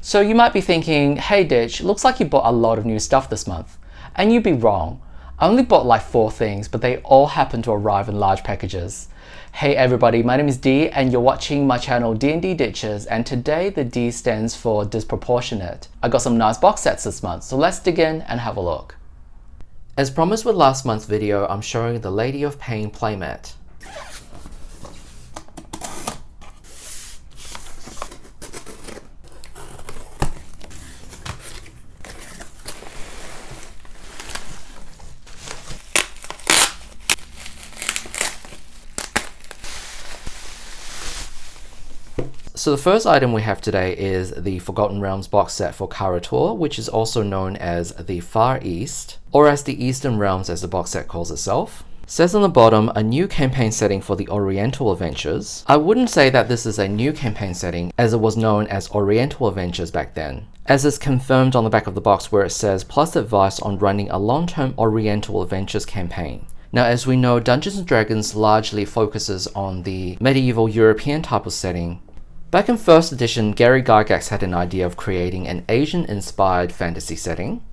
So you might be thinking, hey Ditch, looks like you bought a lot of new stuff this month. And you'd be wrong. I only bought like 4 things, but they all happen to arrive in large packages. Hey everybody, my name is D and you're watching my channel D&D Ditches, and today the D stands for disproportionate. I got some nice box sets this month, so let's dig in and have a look. As promised with last month's video, I'm showing the Lady of Pain playmat. So the first item we have today is the Forgotten Realms box set for Kara-Tur, which is also known as the Far East, or as the Eastern Realms as the box set calls itself. It says on the bottom, a new campaign setting for the Oriental Adventures. I wouldn't say that this is a new campaign setting, as it was known as Oriental Adventures back then, as is confirmed on the back of the box where it says, plus advice on running a long-term Oriental Adventures campaign. Now, as we know, Dungeons & Dragons largely focuses on the medieval European type of setting. Back in 1st edition, Gary Gygax had an idea of creating an Asian-inspired fantasy setting,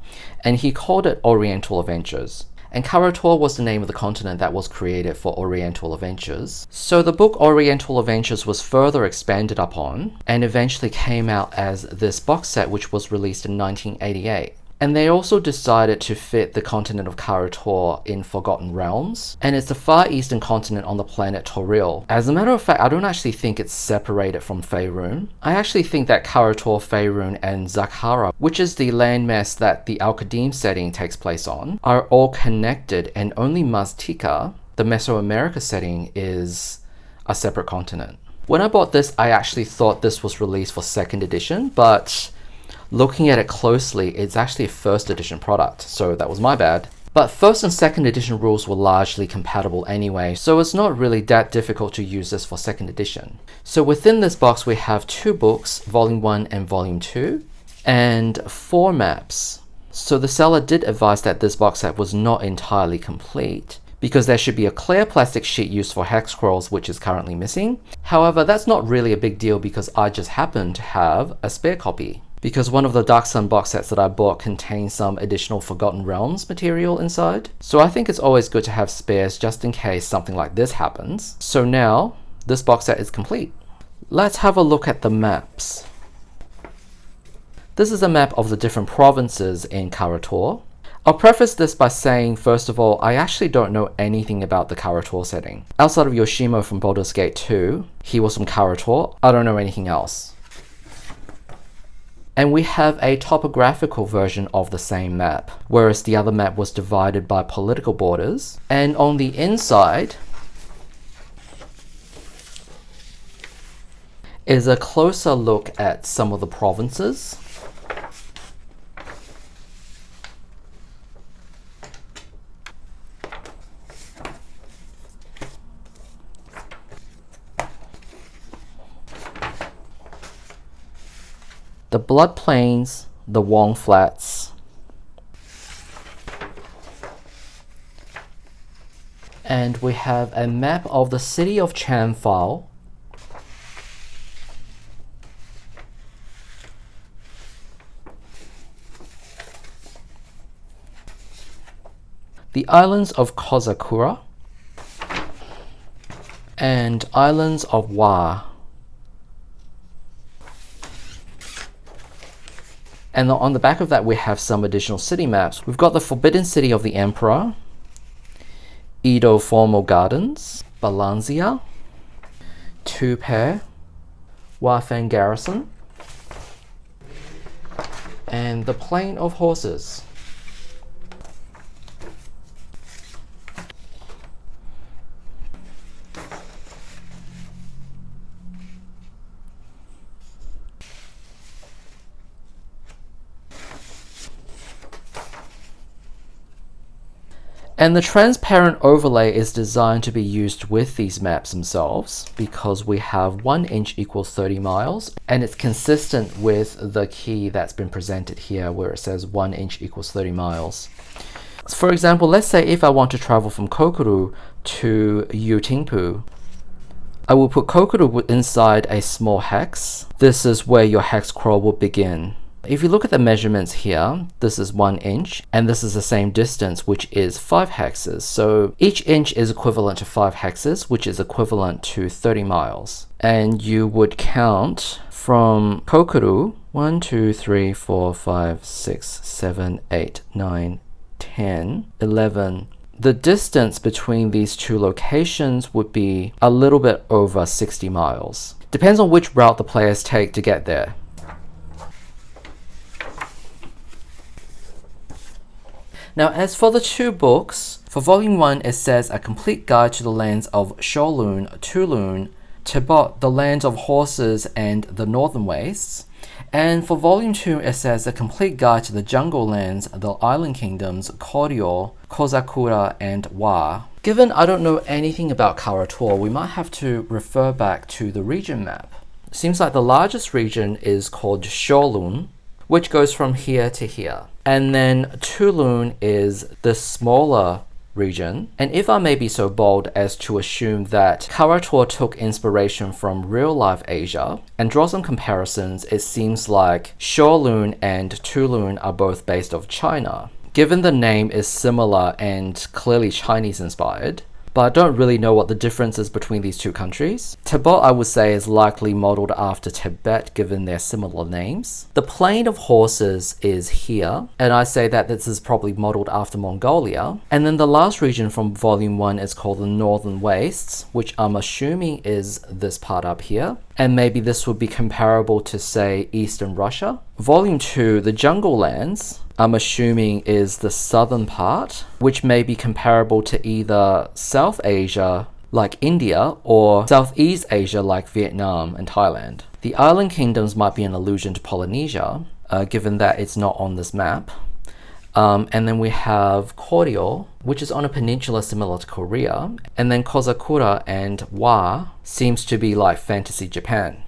and he called it Oriental Adventures. And Kara-Tur was the name of the continent that was created for Oriental Adventures. So the book Oriental Adventures was further expanded upon, and eventually came out as this box set, which was released in 1988. And they also decided to fit the continent of Kara-Tur in Forgotten Realms, and it's the far eastern continent on the planet Toril. As a matter of fact, I don't actually think it's separated from Faerun. I actually think that Kara-Tur, Faerun, and Zakhara, which is the landmass that the Al-Qadim setting takes place on, are all connected, and only Maztica, the Mesoamerica setting, is a separate continent. When I bought this, I actually thought this was released for 2nd edition, but looking at it closely, it's actually a 1st edition product, so that was my bad. But 1st and 2nd edition rules were largely compatible anyway, so it's not really that difficult to use this for 2nd edition. So within this box we have 2 books, Volume 1 and Volume 2, and 4 maps. So the seller did advise that this box set was not entirely complete, because there should be a clear plastic sheet used for hex scrolls, which is currently missing. However, that's not really a big deal because I just happen to have a spare copy, because one of the Dark Sun box sets that I bought contains some additional Forgotten Realms material inside. So I think it's always good to have spares just in case something like this happens. So now, this box set is complete. Let's have a look at the maps. This is a map of the different provinces in Kara-Tur. I'll preface this by saying, first of all, I actually don't know anything about the Kara-Tur setting. Outside of Yoshimo from Baldur's Gate 2, he was from Kara-Tur, I don't know anything else. And we have a topographical version of the same map, whereas the other map was divided by political borders. And on the inside is a closer look at some of the provinces. The Blood Plains, the Wong Flats, and we have a map of the city of Chanfal, the islands of Kozakura, and islands of Wa. And on the back of that we have some additional city maps. We've got the Forbidden City of the Emperor, Edo Formal Gardens, Balanzia, Tupair, Wafan Garrison, and the Plain of Horses. And the transparent overlay is designed to be used with these maps themselves, because we have 1 inch equals 30 miles, and it's consistent with the key that's been presented here where it says 1 inch equals 30 miles. For example, let's say if I want to travel from Kokuru to Yutingpu, I will put Kokoro inside a small hex. This is where your hex crawl will begin. If you look at the measurements here, this is 1 inch, and this is the same distance, which is 5 hexes. So each inch is equivalent to 5 hexes, which is equivalent to 30 miles. And you would count from Kokoro, 1, 2, 3, 4, 5, 6, 7, 8, 9, 10, 11. The distance between these two locations would be a little bit over 60 miles. Depends on which route the players take to get there. Now, as for the 2 books, for Volume 1 it says A Complete Guide to the Lands of Shaolun, Tulun, Tibet, the Lands of Horses and the Northern Wastes. And for Volume 2 it says A Complete Guide to the Jungle Lands, the Island Kingdoms, Koryo, Kozakura and Wa. Given I don't know anything about Kara-Tur, we might have to refer back to the region map. Seems like the largest region is called Shaolun, which goes from here to here. And then Tulun is the smaller region. And if I may be so bold as to assume that Kara-Tur took inspiration from real-life Asia and draw some comparisons, it seems like Shaolun and Tulun are both based off China. Given the name is similar and clearly Chinese-inspired, but I don't really know what the difference is between these 2 countries. Tibet, I would say, is likely modeled after Tibet given their similar names. The Plain of Horses is here, and I say that this is probably modeled after Mongolia. And then the last region from Volume 1 is called the Northern Wastes, which I'm assuming is this part up here. And maybe this would be comparable to, say, Eastern Russia. Volume 2, the Jungle Lands, I'm assuming is the southern part, which may be comparable to either South Asia, like India, or Southeast Asia, like Vietnam and Thailand. The island kingdoms might be an allusion to Polynesia, given that it's not on this map. And then we have Koryo, which is on a peninsula similar to Korea, and then Kozakura and Wa seems to be like fantasy Japan.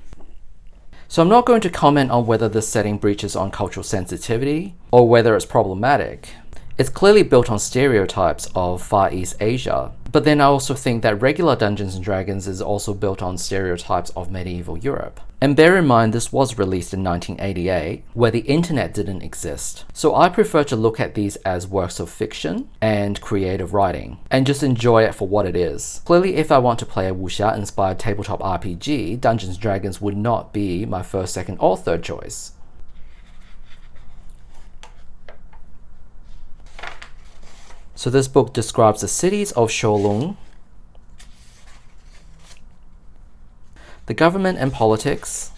So I'm not going to comment on whether this setting breaches on cultural sensitivity or whether it's problematic. It's clearly built on stereotypes of Far East Asia, but then I also think that regular Dungeons & Dragons is also built on stereotypes of medieval Europe. And bear in mind this was released in 1988, where the internet didn't exist. So I prefer to look at these as works of fiction and creative writing, and just enjoy it for what it is. Clearly, if I want to play a wuxia-inspired tabletop RPG, Dungeons & Dragons would not be my first, second, or third choice. So this book describes the cities of Shaolun, the government and politics,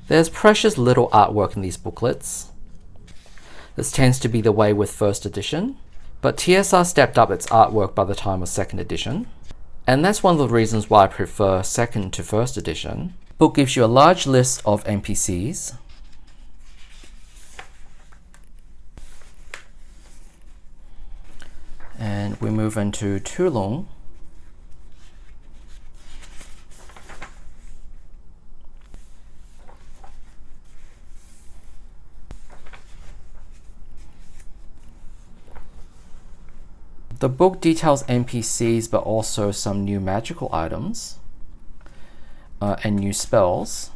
there's precious little artwork in these booklets. This tends to be the way with first edition. But TSR stepped up its artwork by the time of second edition, and that's one of the reasons why I prefer second to first edition. Book gives you a large list of NPCs, and we move into Tulun. The book details NPCs, but also some new magical items and new spells.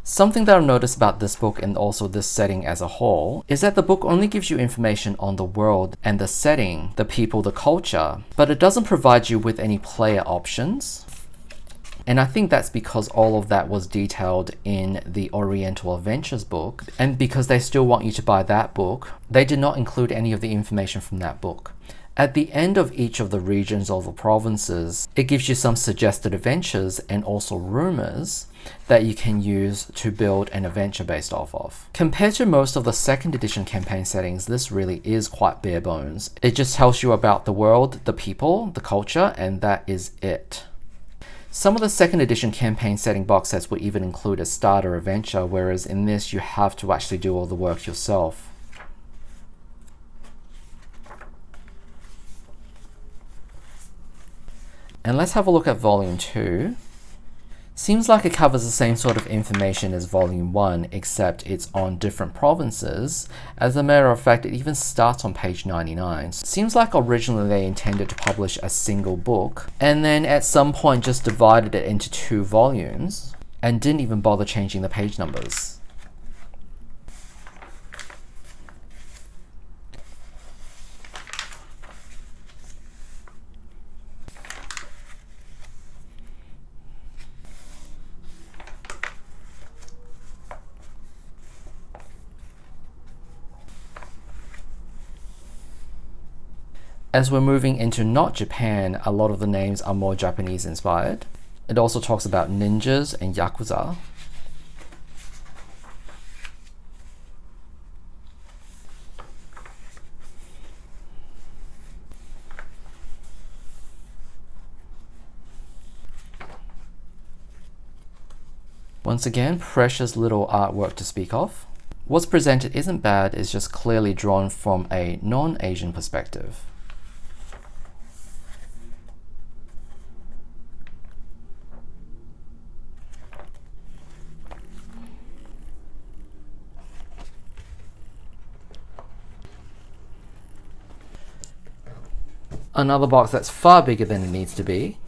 Something that I've noticed about this book and also this setting as a whole is that the book only gives you information on the world and the setting, the people, the culture, but it doesn't provide you with any player options. And I think that's because all of that was detailed in the Oriental Adventures book, and because they still want you to buy that book, they did not include any of the information from that book. At the end of each of the regions or the provinces, it gives you some suggested adventures and also rumors that you can use to build an adventure based off of. Compared to most of the second edition campaign settings, this really is quite bare bones. It just tells you about the world, the people, the culture, and that is it. Some of the second edition campaign setting box sets would even include a starter adventure, whereas in this you have to actually do all the work yourself. And let's have a look at Volume 2. Seems like it covers the same sort of information as Volume 1, except it's on different provinces. As a matter of fact, it even starts on page 99. Seems like originally they intended to publish a single book, and then at some point just divided it into 2 volumes, and didn't even bother changing the page numbers. As we're moving into not Japan, a lot of the names are more Japanese inspired. It also talks about ninjas and yakuza. Once again, precious little artwork to speak of. What's presented isn't bad, it's just clearly drawn from a non-Asian perspective. Another box that's far bigger than it needs to be.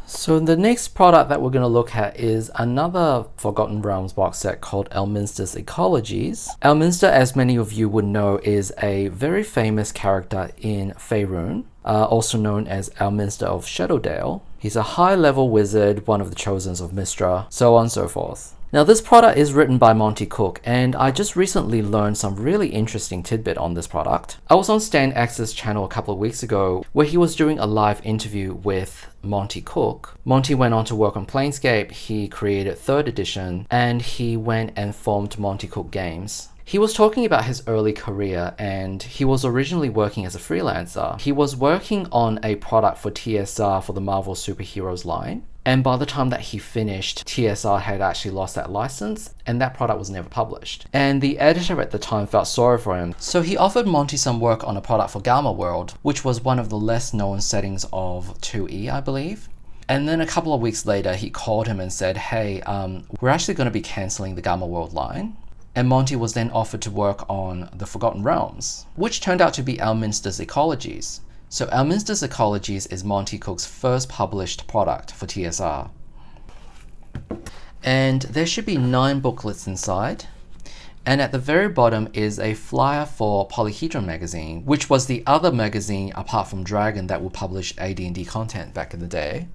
So the next product that we're going to look at is another Forgotten Realms box set called Elminster's Ecologies. Elminster, as many of you would know, is a very famous character in Faerun, also known as Elminster of Shadowdale. He's a high-level wizard, one of the Chosens of Mystra, so on and so forth. Now this product is written by Monty Cook, and I just recently learned some really interesting tidbit on this product. I was on Stan X's channel a couple of weeks ago where he was doing a live interview with Monty Cook. Monty went on to work on Planescape, he created 3rd edition, and he went and formed Monty Cook Games. He was talking about his early career, and he was originally working as a freelancer. He was working on a product for TSR for the Marvel Superheroes line. And by the time that he finished, TSR had actually lost that license, and that product was never published. And the editor at the time felt sorry for him, so he offered Monty some work on a product for Gamma World, which was one of the less known settings of 2E, I believe. And then a couple of weeks later, he called him and said, hey, we're actually going to be cancelling the Gamma World line. And Monty was then offered to work on the Forgotten Realms, which turned out to be Elminster's Ecologies. So Elminster's Ecologies is Monty Cook's first published product for TSR. And there should be 9 booklets inside. And at the very bottom is a flyer for Polyhedron magazine, which was the other magazine apart from Dragon that would publish AD&D content back in the day.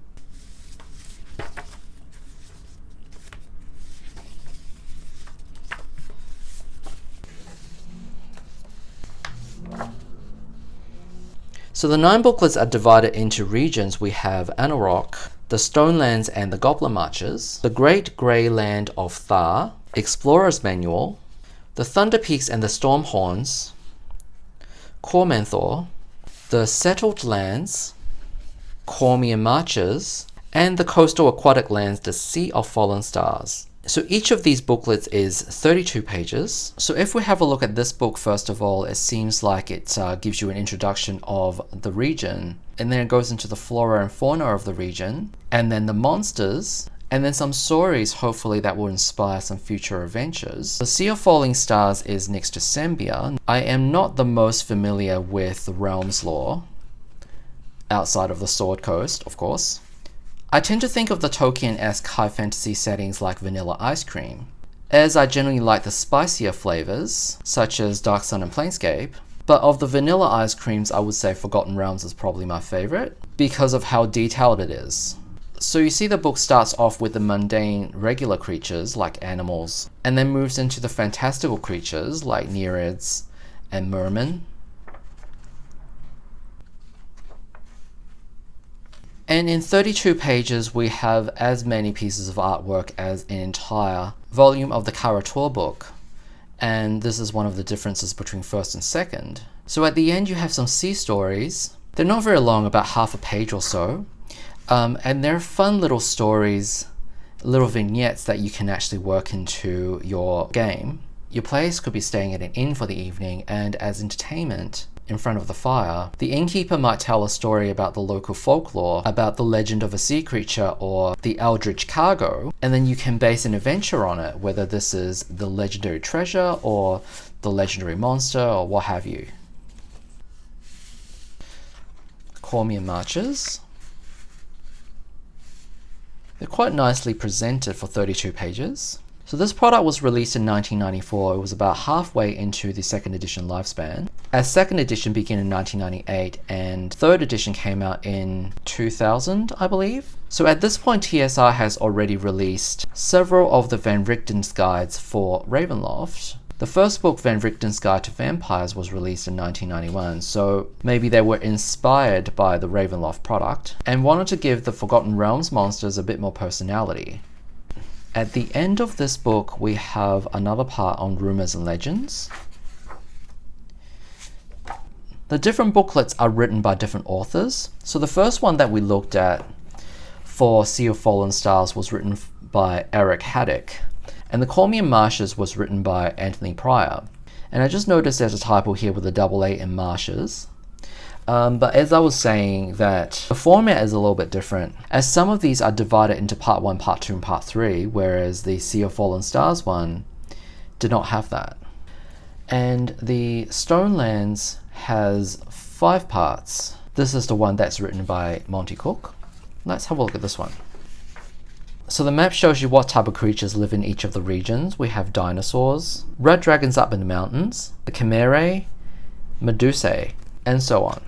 So the 9 booklets are divided into regions. We have Anarok, the Stonelands and the Goblin Marches, the Great Grey Land of Thar, Explorer's Manual, the Thunder Peaks and the Stormhorns, Cormanthor, the Settled Lands, Cormier Marches, and the Coastal Aquatic Lands, the Sea of Fallen Stars. So each of these booklets is 32 pages. So if we have a look at this book, first of all, it seems like it gives you an introduction of the region, and then it goes into the flora and fauna of the region, and then the monsters, and then some stories, hopefully, that will inspire some future adventures. The Sea of Falling Stars is next to Sambia. I am not the most familiar with the Realms lore, outside of the Sword Coast, of course. I tend to think of the Tolkien-esque high fantasy settings like Vanilla Ice Cream, as I generally like the spicier flavors, such as Dark Sun and Planescape. But of the vanilla ice creams, I would say Forgotten Realms is probably my favorite, because of how detailed it is. So you see the book starts off with the mundane, regular creatures like animals, and then moves into the fantastical creatures like Nereids and mermen. And in 32 pages, we have as many pieces of artwork as an entire volume of the Kara-Tur book. And this is one of the differences between first and second. So at the end you have some sea stories. They're not very long, about half a page or so. And they're fun little stories, little vignettes that you can actually work into your game. Your players could be staying at an inn for the evening, and as entertainment in front of the fire, the innkeeper might tell a story about the local folklore, about the legend of a sea creature or the eldritch cargo, and then you can base an adventure on it, whether this is the legendary treasure or the legendary monster or what have you. Cormier Marches. They're quite nicely presented for 32 pages. So this product was released in 1994. It was about halfway into the second edition lifespan, as second edition began in 1998 and third edition came out in 2000, I believe. So at this point, TSR has already released several of the Van Richten's guides for Ravenloft. The first book, Van Richten's Guide to Vampires, was released in 1991, so maybe they were inspired by the Ravenloft product and wanted to give the Forgotten Realms monsters a bit more personality. At the end of this book, we have another part on rumors and legends. The different booklets are written by different authors. So the first one that we looked at for Sea of Fallen Stars was written by Eric Haddock, and the Cormier Marshes was written by Anthony Pryor. And I just noticed there's a typo here with a double A in Marshes. But as I was saying, that the format is a little bit different, as some of these are divided into part 1, part 2, and part 3, whereas the Sea of Fallen Stars one did not have that. And the Stonelands has 5 parts. This is the one that's written by Monty Cook. Let's have a look at this one. So the map shows you what type of creatures live in each of the regions. We have dinosaurs, red dragons up in the mountains, the chimerae, medusae, and so on.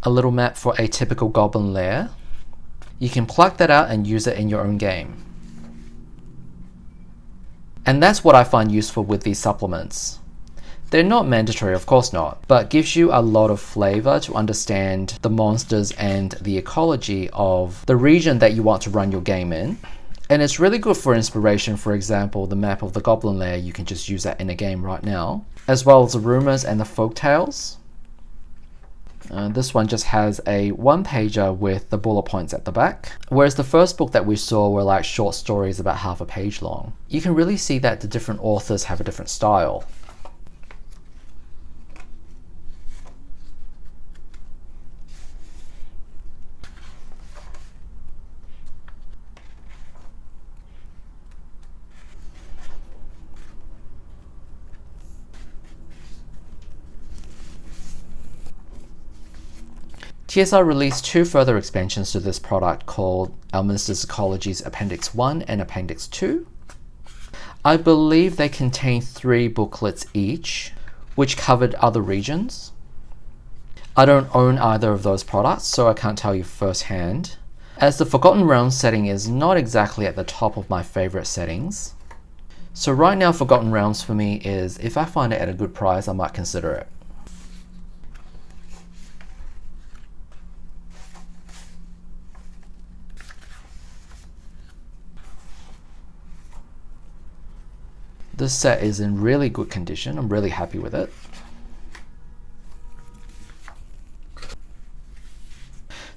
A little map for a typical goblin lair. You can pluck that out and use it in your own game. And that's what I find useful with these supplements. They're not mandatory, of course not, but gives you a lot of flavor to understand the monsters and the ecology of the region that you want to run your game in. And it's really good for inspiration. For example, the map of the Goblin Lair, you can just use that in a game right now, as well as the rumors and the folk tales. This one just has a one-pager with the bullet points at the back, whereas the first book that we saw were like short stories about half a page long. You can really see that the different authors have a different style. TSR released 2 further expansions to this product called Elminster's Ecologies Appendix 1 and Appendix 2. I believe they contain 3 booklets each, which covered other regions. I don't own either of those products, so I can't tell you firsthand, as the Forgotten Realms setting is not exactly at the top of my favorite settings. So right now, Forgotten Realms for me is, if I find it at a good price, I might consider it. This set is in really good condition. I'm really happy with it.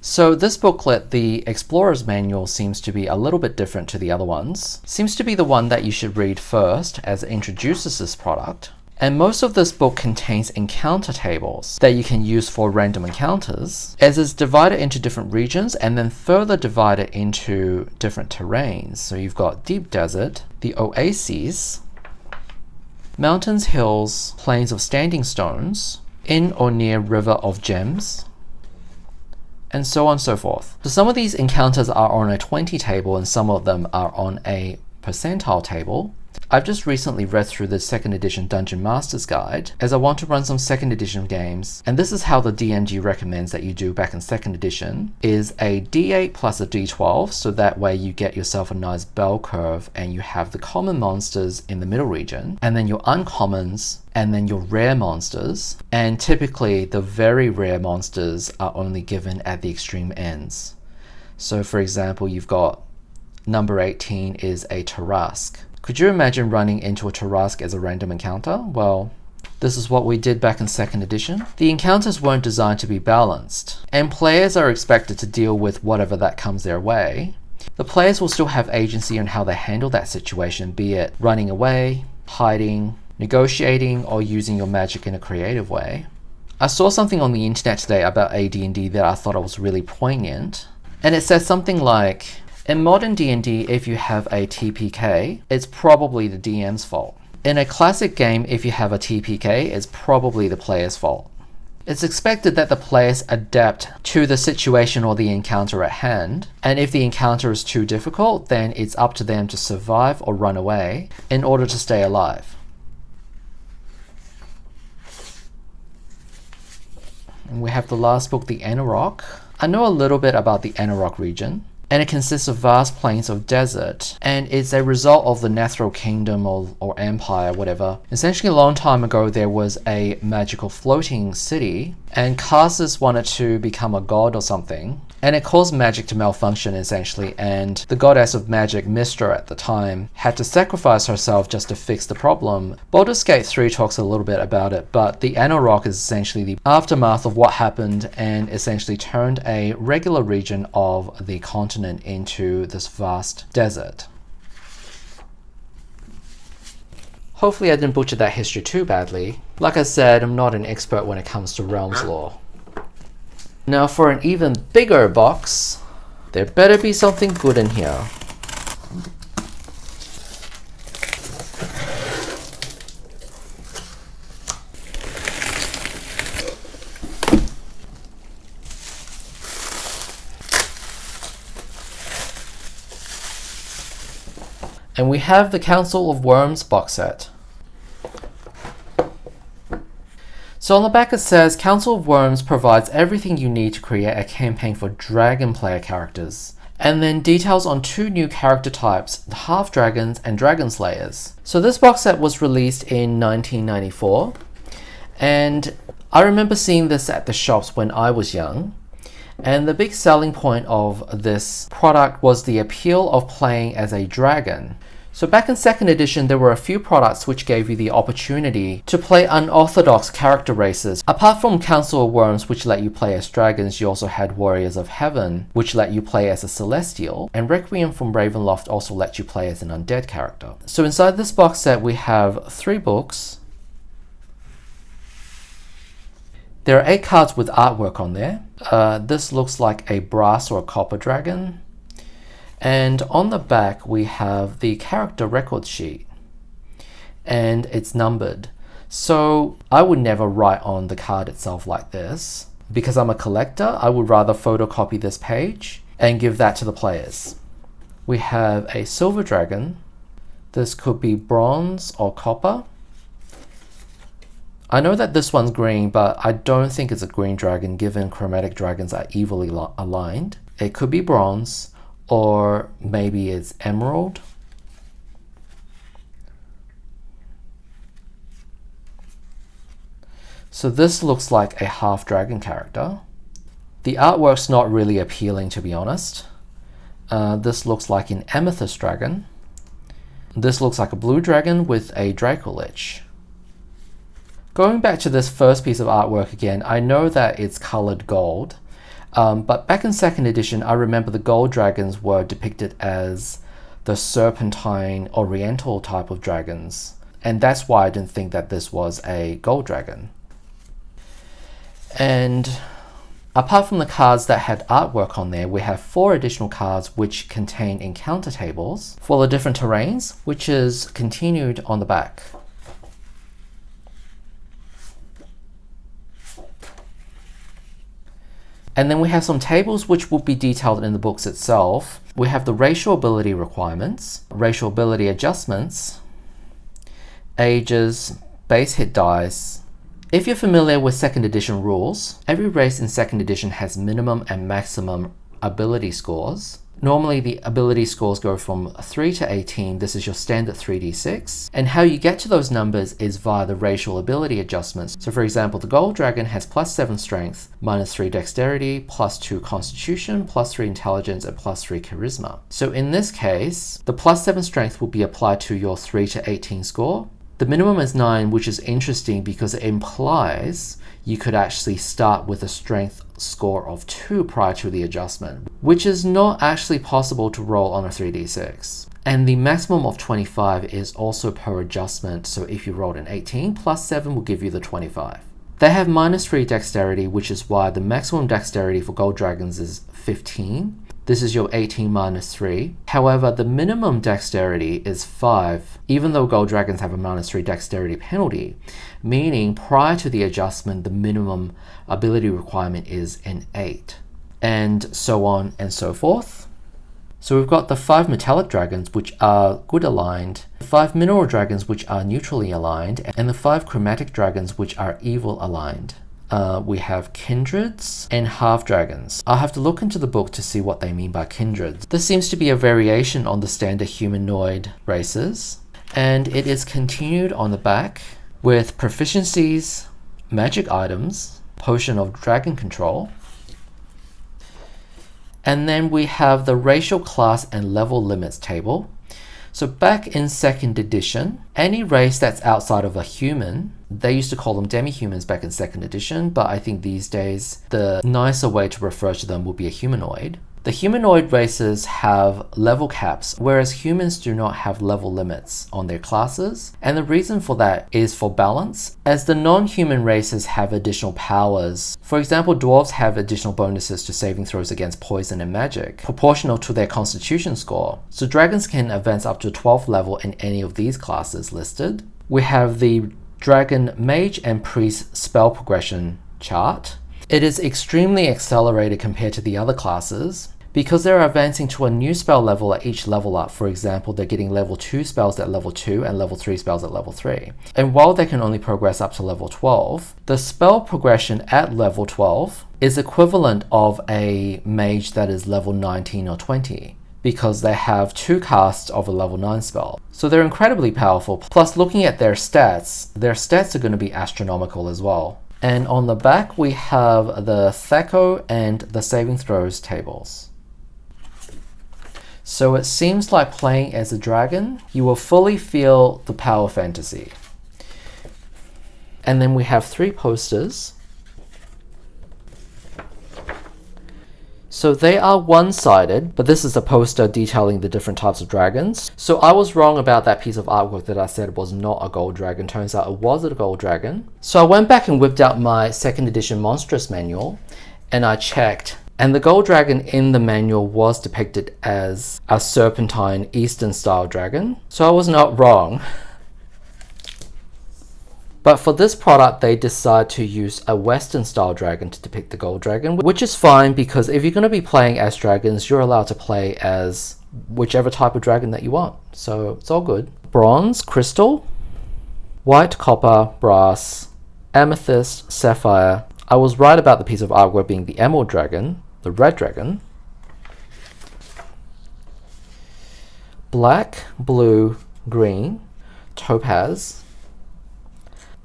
So this booklet, the Explorer's Manual, seems to be a little bit different to the other ones. Seems to be the one that you should read first, as it introduces this product. And most of this book contains encounter tables that you can use for random encounters, as it's divided into different regions and then further divided into different terrains. So you've got deep desert, the oases, mountains, hills, plains of standing stones, in or near river of gems, and so on and so forth. So some of these encounters are on a 20 table and some of them are on a percentile table. I've just recently read through the 2nd edition Dungeon Master's Guide, as I want to run some 2nd edition games, and this is how the DMG recommends that you do back in 2nd edition, is a D8 plus a D12, so that way you get yourself a nice bell curve and you have the common monsters in the middle region, and then your uncommons, and then your rare monsters, and typically the very rare monsters are only given at the extreme ends. So for example, you've got number 18 is a Tarrasque. Could you imagine running into a Tarrasque as a random encounter? Well, this is what we did back in 2nd edition. The encounters weren't designed to be balanced, and players are expected to deal with whatever that comes their way. The players will still have agency on how they handle that situation, be it running away, hiding, negotiating, or using your magic in a creative way. I saw something on the internet today about AD&D that I thought was really poignant, and it says something like, in modern D&D, if you have a TPK, it's probably the DM's fault. In a classic game, if you have a TPK, it's probably the player's fault. It's expected that the players adapt to the situation or the encounter at hand, and if the encounter is too difficult, then it's up to them to survive or run away in order to stay alive. And we have the last book, The Anarok. I know a little bit about the Anarok region, and it consists of vast plains of desert, and it's a result of the Nethril Kingdom or Empire, whatever. Essentially, a long time ago, there was a magical floating city, and casters wanted to become a god or something, and it caused magic to malfunction, essentially, and the goddess of magic, Mystra at the time, had to sacrifice herself just to fix the problem. Baldur's Gate 3 talks a little bit about it, but the Anarok is essentially the aftermath of what happened and essentially turned a regular region of the continent into this vast desert. Hopefully I didn't butcher that history too badly. Like I said, I'm not an expert when it comes to Realms lore. Now for an even bigger box, there better be something good in here. And we have the Council of Wyrms box set. So on the back it says, Council of Wyrms provides everything you need to create a campaign for dragon player characters. And then details on 2 new character types, the Half Dragons and Dragon Slayers. So this box set was released in 1994. And I remember seeing this at the shops when I was young. And the big selling point of this product was the appeal of playing as a dragon. So back in 2nd edition, there were a few products which gave you the opportunity to play unorthodox character races. Apart from Council of Wyrms, which let you play as dragons, you also had Warriors of Heaven, which let you play as a celestial, and Requiem from Ravenloft also let you play as an undead character. So inside this box set, we have 3 books. There are 8 cards with artwork on there. This looks like a brass or a copper dragon. And on the back, we have the character record sheet. And it's numbered. So I would never write on the card itself like this. Because I'm a collector, I would rather photocopy this page and give that to the players. We have a silver dragon. This could be bronze or copper. I know that this one's green, but I don't think it's a green dragon given chromatic dragons are evilly aligned. It could be bronze, or maybe it's emerald. So this looks like a half dragon character. The artwork's not really appealing, to be honest. This looks like an amethyst dragon. This looks like a blue dragon with a Dracolich. Going back to this first piece of artwork again, I know that it's colored gold, but back in 2nd edition, I remember the gold dragons were depicted as the serpentine oriental type of dragons, and that's why I didn't think that this was a gold dragon. And apart from the cards that had artwork on there, we have 4 additional cards which contain encounter tables for the different terrains, which is continued on the back. And then we have some tables which will be detailed in the books itself. We have the racial ability requirements, racial ability adjustments, ages, base hit dice. If you're familiar with 2nd edition rules, every race in 2nd edition has minimum and maximum ability scores. Normally the ability scores go from 3 to 18. This is your standard 3d6. And how you get to those numbers is via the racial ability adjustments. So for example, the gold dragon has +7 strength, -3 dexterity, +2 constitution, +3 intelligence, and +3 charisma. So in this case, the +7 strength will be applied to your 3 to 18 score. The minimum is 9, which is interesting because it implies you could actually start with a strength score of 2 prior to the adjustment, which is not actually possible to roll on a 3d6. And the maximum of 25 is also per adjustment, so if you rolled an 18, +7 will give you the 25. They have -3 dexterity, which is why the maximum dexterity for gold dragons is 15. This is your 18 -3. However, the minimum dexterity is 5, even though gold dragons have a -3 dexterity penalty, meaning prior to the adjustment, the minimum ability requirement is an 8, and so on and so forth. So we've got the 5 metallic dragons, which are good aligned, the 5 mineral dragons, which are neutrally aligned, and the 5 chromatic dragons, which are evil aligned. We have kindreds and half dragons. I'll have to look into the book to see what they mean by kindreds. This seems to be a variation on the standard humanoid races, and it is continued on the back with proficiencies, magic items, potion of dragon control, and then we have the racial class and level limits table. So back in 2nd edition, any race that's outside of a human, they used to call them demi-humans back in 2nd edition, but I think these days the nicer way to refer to them would be a humanoid. The humanoid races have level caps, whereas humans do not have level limits on their classes. And the reason for that is for balance, as the non-human races have additional powers. For example, dwarves have additional bonuses to saving throws against poison and magic, proportional to their constitution score. So dragons can advance up to 12th level in any of these classes listed. We have the dragon mage and priest spell progression chart. It is extremely accelerated compared to the other classes because they're advancing to a new spell level at each level up. For example, they're getting level 2 spells at level 2 and level 3 spells at level 3. And while they can only progress up to level 12, the spell progression at level 12 is equivalent of a mage that is level 19 or 20. Because they have 2 casts of a level 9 spell. So they're incredibly powerful. Plus, looking at their stats are going to be astronomical as well. And on the back, we have the Thaco and the saving throws tables. So it seems like playing as a dragon, you will fully feel the power fantasy. And then we have 3 posters. So they are one-sided, but this is a poster detailing the different types of dragons. So I was wrong about that piece of artwork that I said was not a gold dragon. Turns out it was a gold dragon. So I went back and whipped out my 2nd edition Monstrous manual, and I checked. And the gold dragon in the manual was depicted as a serpentine Eastern-style dragon. So I was not wrong. But for this product, they decide to use a Western-style dragon to depict the gold dragon, which is fine because if you're going to be playing as dragons, you're allowed to play as whichever type of dragon that you want. So it's all good. Bronze, crystal, white, copper, brass, amethyst, sapphire. I was right about the piece of artwork being the emerald dragon, the red dragon, black, blue, green, topaz,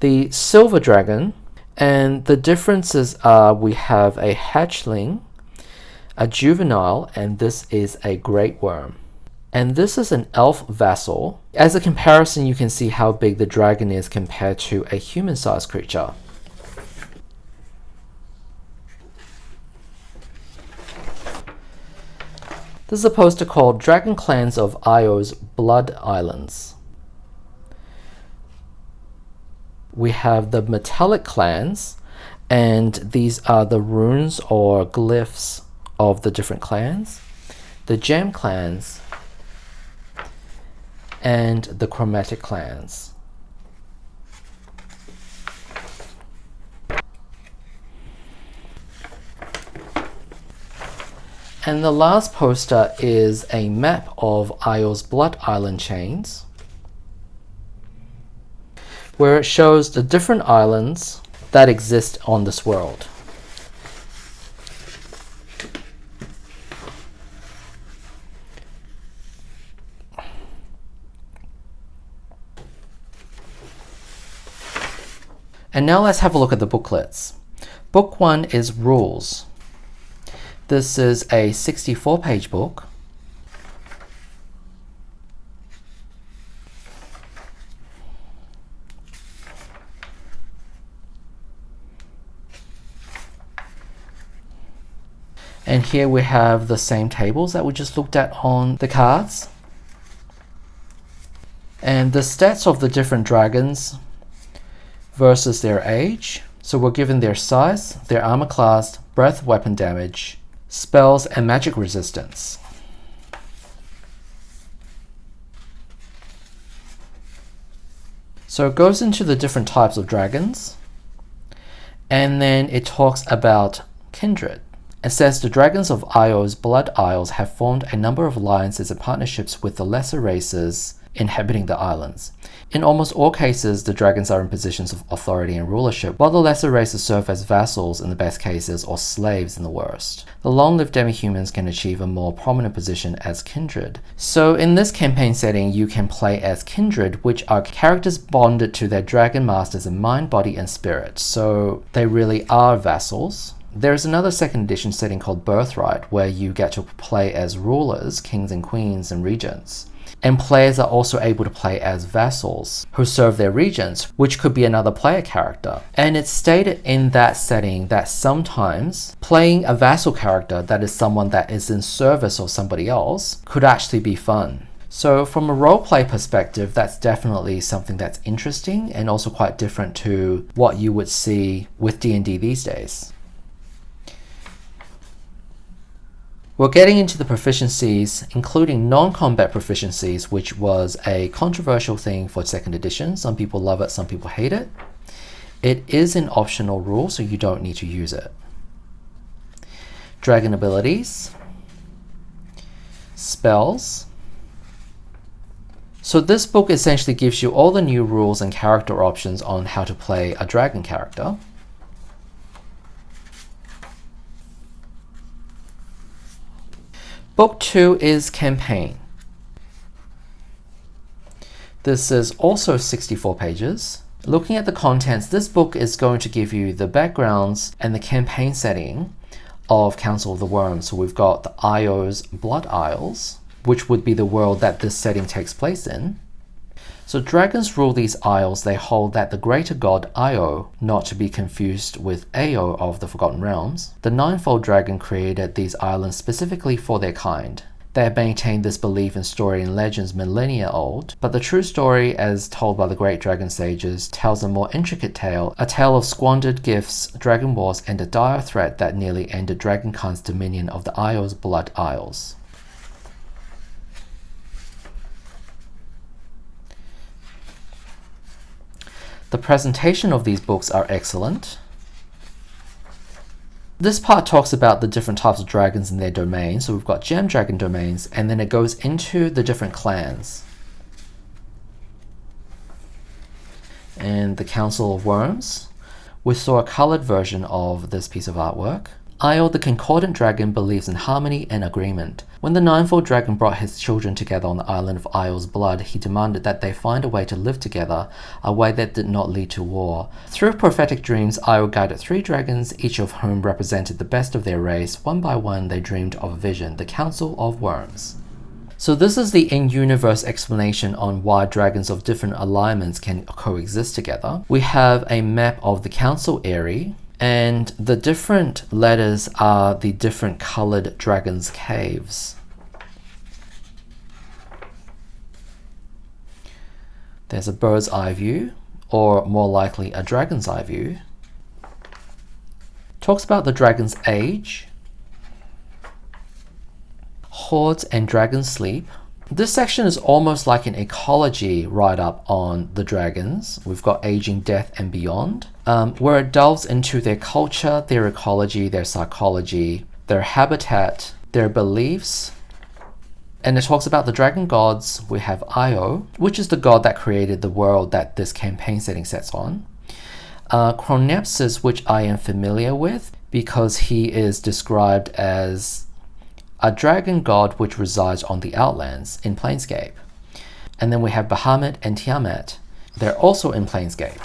the silver dragon, and the differences are we have a hatchling, a juvenile, and this is a great worm. And this is an elf vassal. As a comparison, you can see how big the dragon is compared to a human-sized creature. This is a poster called Dragon Clans of Io's Blood Islands. We have the metallic clans, and these are the runes or glyphs of the different clans, the gem clans, and the chromatic clans. And the last poster is a map of Io's Blood Island chains, where it shows the different islands that exist on this world. And now let's have a look at the booklets. Book 1 is Rules. This is a 64-page book. And here we have the same tables that we just looked at on the cards. And the stats of the different dragons versus their age. So we're given their size, their armor class, breath weapon damage, spells, and magic resistance. So it goes into the different types of dragons. And then it talks about kindred. It says the dragons of Io's Blood Isles have formed a number of alliances and partnerships with the lesser races inhabiting the islands. In almost all cases, the dragons are in positions of authority and rulership, while the lesser races serve as vassals in the best cases or slaves in the worst. The long-lived demi-humans can achieve a more prominent position as kindred. So in this campaign setting, you can play as kindred, which are characters bonded to their dragon masters in mind, body, and spirit. So they really are vassals. There's another 2nd edition setting called Birthright, where you get to play as rulers, kings and queens, and regents. And players are also able to play as vassals who serve their regents, which could be another player character. And it's stated in that setting that sometimes playing a vassal character that is someone that is in service of somebody else could actually be fun. So from a roleplay perspective, that's definitely something that's interesting and also quite different to what you would see with D&D these days. We're getting into the proficiencies, including non-combat proficiencies, which was a controversial thing for 2nd edition. Some people love it, some people hate it. It is an optional rule, so you don't need to use it. Dragon abilities, spells. So this book essentially gives you all the new rules and character options on how to play a dragon character. Book 2 is Campaign. This is also 64 pages. Looking at the contents, this book is going to give you the backgrounds and the campaign setting of Council of the Wyrms. So we've got the Io's Blood Isles, which would be the world that this setting takes place in. So dragons rule these isles. They hold that the greater god Io, not to be confused with Ao of the Forgotten Realms, the ninefold dragon created these islands specifically for their kind. They have maintained this belief in story and legends millennia old, but the true story, as told by the great dragon sages, tells a more intricate tale, a tale of squandered gifts, dragon wars, and a dire threat that nearly ended dragonkind's dominion of the Io's Blood Isles. The presentation of these books are excellent. This part talks about the different types of dragons and their domains. So we've got gem dragon domains, and then it goes into the different clans. And the Council of Wyrms. We saw a colored version of this piece of artwork. Io, the concordant dragon, believes in harmony and agreement. When the ninefold dragon brought his children together on the island of Io's Blood, he demanded that they find a way to live together, a way that did not lead to war. Through prophetic dreams, Io guided 3 dragons, each of whom represented the best of their race. One by one, they dreamed of a vision, the Council of Wyrms. So this is the in-universe explanation on why dragons of different alignments can coexist together. We have a map of the council area, and the different letters are the different colored dragons' caves. There's a bird's eye view, or more likely a dragon's eye view. Talks about the dragon's age, hordes and dragon sleep. This section is almost like an ecology write-up on the dragons. We've got aging, death, and beyond, where it delves into their culture, their ecology, their psychology, their habitat, their beliefs. And it talks about the dragon gods. We have Io, which is the god that created the world that this campaign setting sets on. Chronepsis, which I am familiar with because he is described as a dragon god which resides on the Outlands in Planescape. And then we have Bahamut and Tiamat. They're also in Planescape.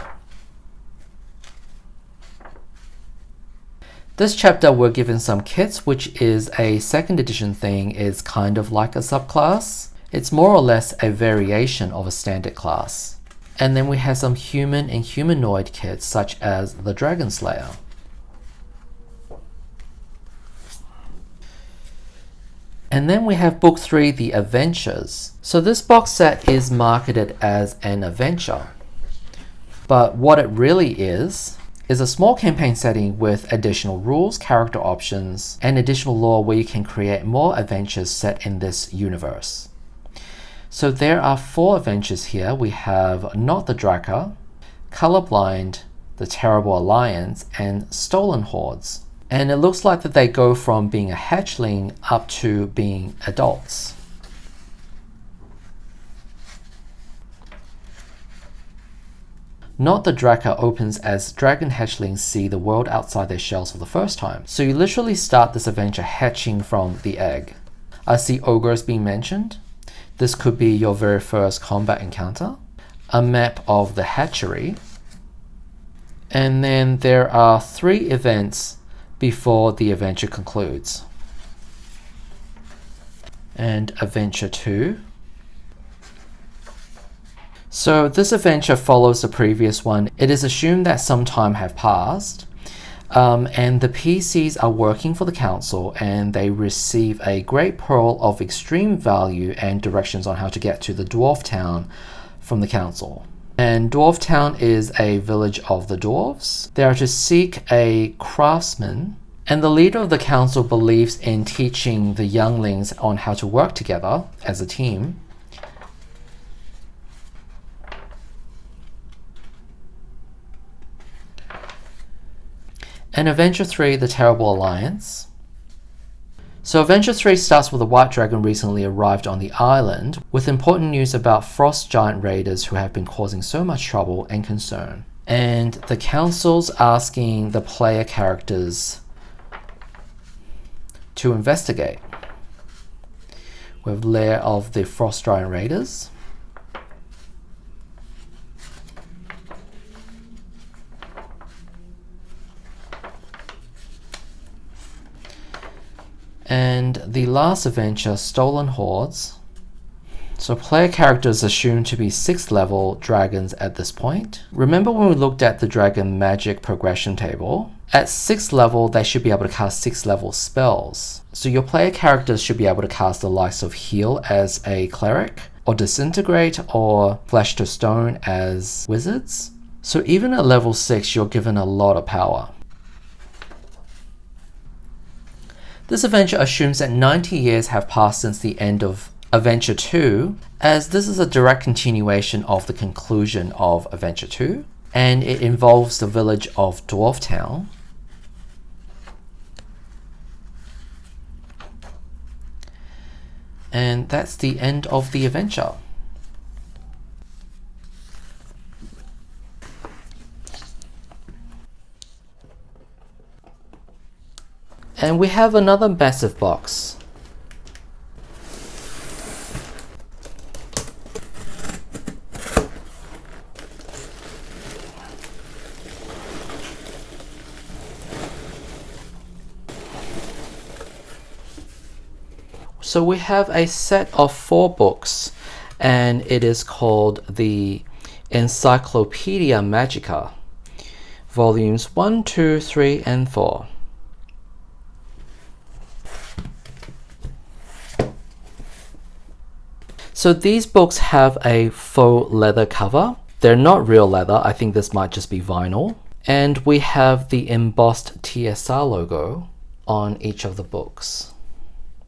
This chapter we're given some kits, which is a 2nd edition thing, is kind of like a subclass. It's more or less a variation of a standard class. And then we have some human and humanoid kits such as the Dragon Slayer. And then we have book 3, The Adventures. So this box set is marketed as an adventure, but what it really is a small campaign setting with additional rules, character options, and additional lore where you can create more adventures set in this universe. So there are 4 adventures here. We have Not the Draka, Colorblind, The Terrible Alliance, and Stolen Hordes. And it looks like that they go from being a hatchling up to being adults. Not the Draka opens as dragon hatchlings see the world outside their shells for the first time. So you literally start this adventure hatching from the egg. I see ogres being mentioned. This could be your very first combat encounter. A map of the hatchery. And then there are 3 events before the adventure concludes. And Adventure 2. So this adventure follows the previous one. It is assumed that some time have passed, and the PCs are working for the council, and they receive a great pearl of extreme value and directions on how to get to the dwarf town from the council. And Dwarf Town is a village of the dwarves. They are to seek a craftsman, and the leader of the council believes in teaching the younglings on how to work together as a team. And Adventure 3, The Terrible Alliance. So Adventure 3 starts with a white dragon recently arrived on the island with important news about frost giant raiders who have been causing so much trouble and concern. And the council's asking the player characters to investigate. We have lair of the frost giant raiders. And the last adventure, Stolen Hordes. So player characters assumed to be 6th level dragons at this point. Remember when we looked at the dragon magic progression table? At 6th level, they should be able to cast 6th level spells. So your player characters should be able to cast the likes of Heal as a cleric, or Disintegrate or Flesh to Stone as wizards. So even at level 6, you're given a lot of power. This adventure assumes that 90 years have passed since the end of Adventure 2, as this is a direct continuation of the conclusion of Adventure 2, and it involves the village of Dwarf Town. And that's the end of the adventure. And we have another massive box. So we have a set of 4 books, and it is called the Encyclopedia Magica, volumes 1, 2, 3, and 4. So these books have a faux leather cover. They're not real leather. I think this might just be vinyl. And we have the embossed TSR logo on each of the books.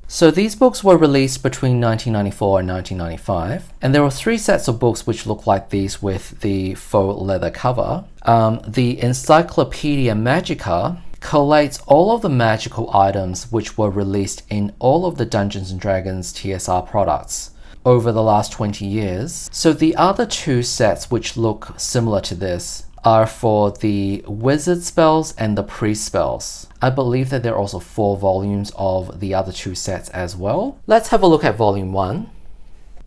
So these books were released between 1994 and 1995. And there were 3 sets of books which look like these with the faux leather cover. The Encyclopedia Magica collates all of the magical items which were released in all of the Dungeons & Dragons TSR products over the last 20 years. So the other 2 sets which look similar to this are for the wizard spells and the priest spells. I believe that there are also 4 volumes of the other 2 sets as well. Let's have a look at volume 1.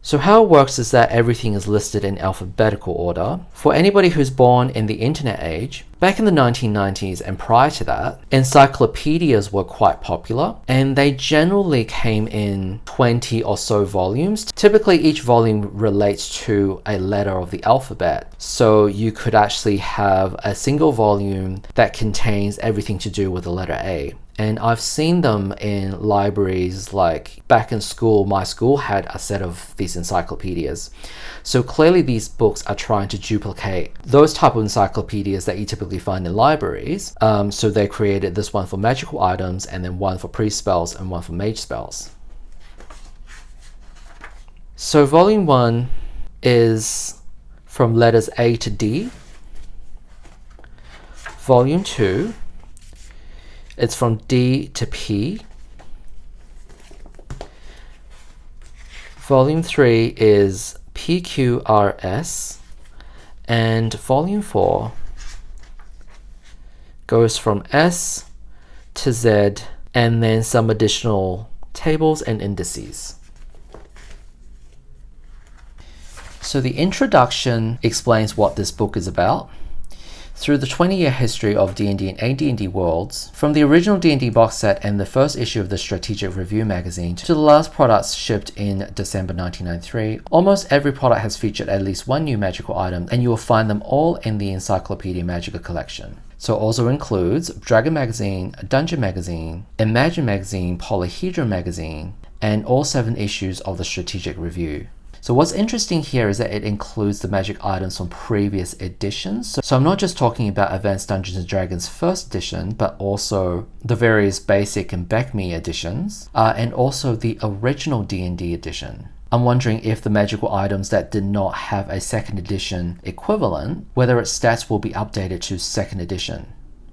So how it works is that everything is listed in alphabetical order. For anybody who's born in the internet age, Back in the 1990s and prior to that, encyclopedias were quite popular, and they generally came in 20 or so volumes. Typically, each volume relates to a letter of the alphabet, so you could actually have a single volume that contains everything to do with the letter A. And I've seen them in libraries, like back in school, my school had a set of these encyclopedias. So clearly these books are trying to duplicate those type of encyclopedias that you typically find in libraries. So they created this one for magical items, and then one for priest spells and one for mage spells. So volume 1 is from letters A to D. Volume 2, it's from D to P. Volume 3 is PQRS, and volume 4 goes from S to Z, and then some additional tables and indices. So the introduction explains what this book is about. Through the 20-year history of D&D and AD&D worlds, from the original D&D box set and the first issue of the Strategic Review magazine to the last products shipped in December 1993, almost every product has featured at least one new magical item, and you will find them all in the Encyclopedia Magica collection. So it also includes Dragon Magazine, Dungeon Magazine, Imagine Magazine, Polyhedron Magazine, and all 7 issues of the Strategic Review. So what's interesting here is that it includes the magic items from previous editions. So I'm not just talking about Advanced Dungeons & Dragons 1st edition, but also the various basic and BECMI editions, and also the original D&D edition. I'm wondering if the magical items that did not have a 2nd edition equivalent, whether its stats will be updated to 2nd edition.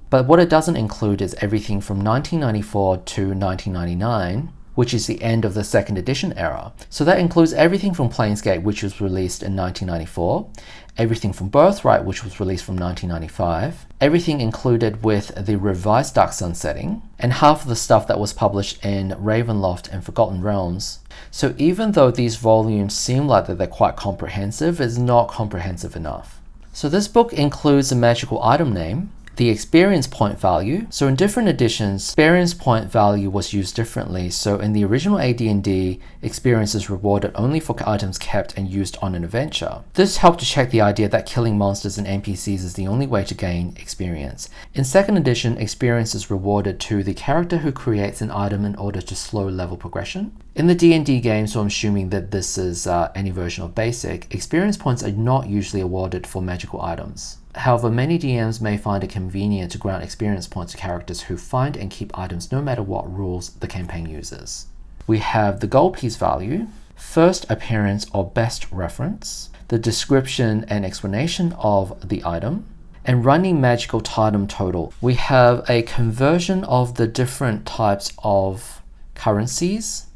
But what it doesn't include is everything from 1994 to 1999, which is the end of the 2nd edition era. So that includes everything from Planescape, which was released in 1994, everything from Birthright, which was released from 1995, everything included with the revised Dark Sun setting, and half of the stuff that was published in Ravenloft and Forgotten Realms. So even though these volumes seem like that they're quite comprehensive, it's not comprehensive enough. So this book includes a magical item name, the experience point value. So in different editions, experience point value was used differently. So in the original AD&D, experience is rewarded only for items kept and used on an adventure. This helped to check the idea that killing monsters and NPCs is the only way to gain experience. In 2nd edition, experience is rewarded to the character who creates an item in order to slow level progression. In the D&D game, so I'm assuming that this is any version of basic, experience points are not usually awarded for magical items. However, many DMs may find it convenient to grant experience points to characters who find and keep items no matter what rules the campaign uses. We have the gold piece value, first appearance or best reference, the description and explanation of the item, and running magical item total. We have a conversion of the different types of currencies,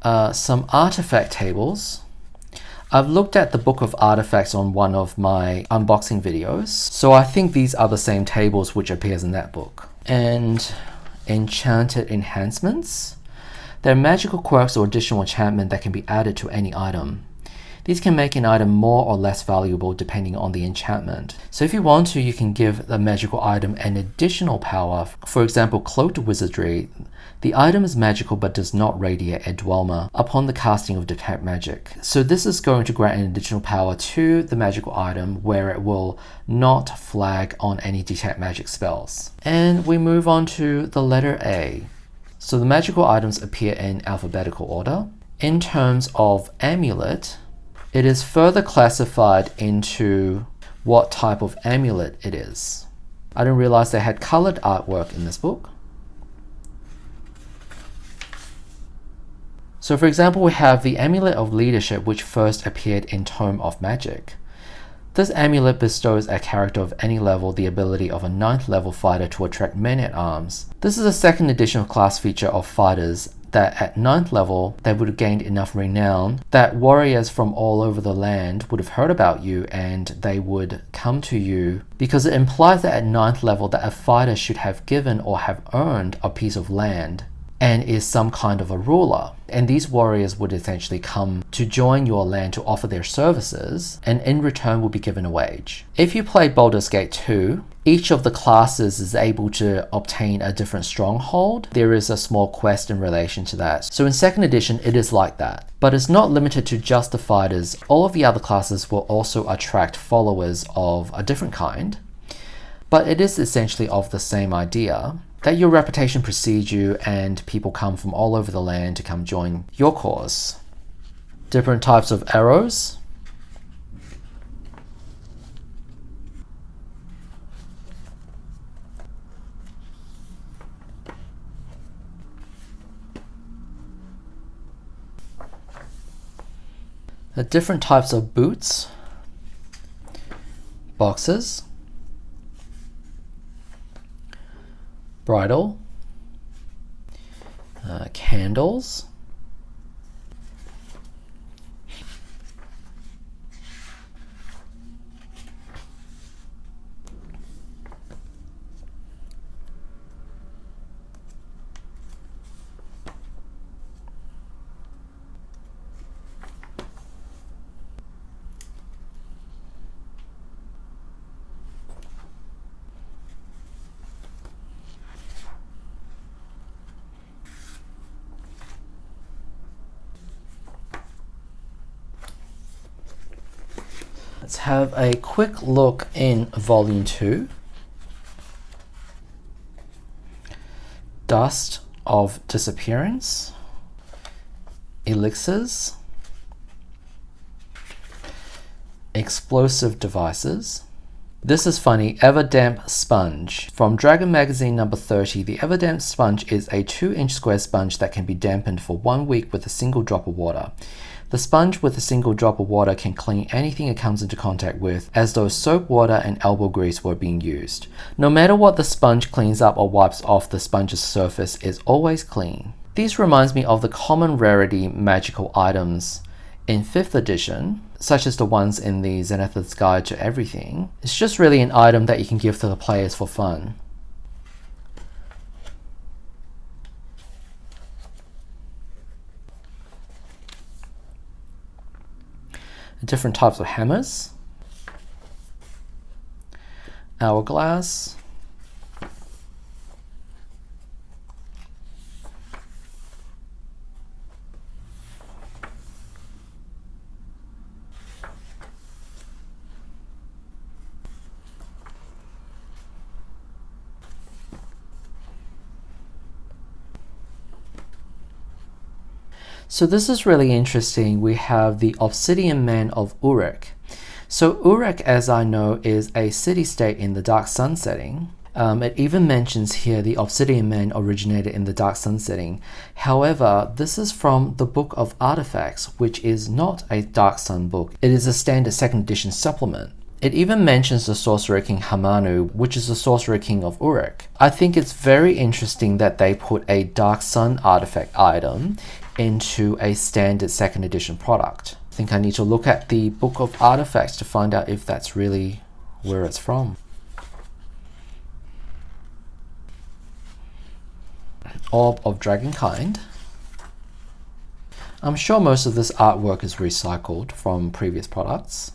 some artifact tables. I've looked at the book of artifacts on one of my unboxing videos, so I think these are the same tables which appears in that book. And enchanted enhancements. They're magical quirks or additional enchantment that can be added to any item. These can make an item more or less valuable depending on the enchantment. So if you want to, you can give the magical item an additional power. For example, Cloaked Wizardry. The item is magical but does not radiate a Dwemer upon the casting of Detect Magic. So this is going to grant an additional power to the magical item where it will not flag on any Detect Magic spells. And we move on to the letter A. So the magical items appear in alphabetical order. In terms of amulet, it is further classified into what type of amulet it is. I didn't realize they had colored artwork in this book. So for example, we have the Amulet of Leadership, which first appeared in Tome of Magic. This amulet bestows a character of any level the ability of a 9th level fighter to attract men-at-arms. This is a 2nd edition class feature of fighters that at 9th level, they would have gained enough renown that warriors from all over the land would have heard about you and they would come to you, because it implies that at 9th level that a fighter should have given or have earned a piece of land. and is some kind of a ruler. And these warriors would essentially come to join your land to offer their services, and in return will be given a wage. If you play Baldur's Gate 2, each of the classes is able to obtain a different stronghold. There is a small quest in relation to that. So in 2nd edition, it is like that. But it's not limited to just the fighters. All of the other classes will also attract followers of a different kind. But it is essentially of the same idea, that your reputation precedes you and people come from all over the land to come join your cause. Different types of arrows. Different types of boots, boxes, bridle, candles, Let's have a quick look in Volume 2. Dust of Disappearance, Elixirs, Explosive Devices. This is funny, Everdamp Sponge. From Dragon Magazine number 30, the Everdamp Sponge is a 2-inch square sponge that can be dampened for 1 week with a single drop of water. The sponge with a single drop of water can clean anything it comes into contact with, as though soap, water, and elbow grease were being used. No matter what the sponge cleans up or wipes off, the sponge's surface is always clean. This reminds me of the common rarity magical items in 5th edition, such as the ones in the Zenith's Guide to Everything. It's just really an item that you can give to the players for fun. Different types of hammers, hourglass, So this is really interesting. We have the Obsidian Man of Uruk. So Uruk, as I know, is a city-state in the Dark Sun setting. It even mentions here the Obsidian Man originated in the Dark Sun setting. However, this is from the Book of Artifacts, which is not a Dark Sun book. It is a standard 2nd edition supplement. It even mentions the Sorcerer King Hamanu, which is the Sorcerer King of Uruk. I think it's very interesting that they put a Dark Sun artifact item into a standard 2nd edition product. I think I need to look at the Book of Artifacts to find out if that's really where it's from. Orb of Dragonkind. I'm sure most of this artwork is recycled from previous products.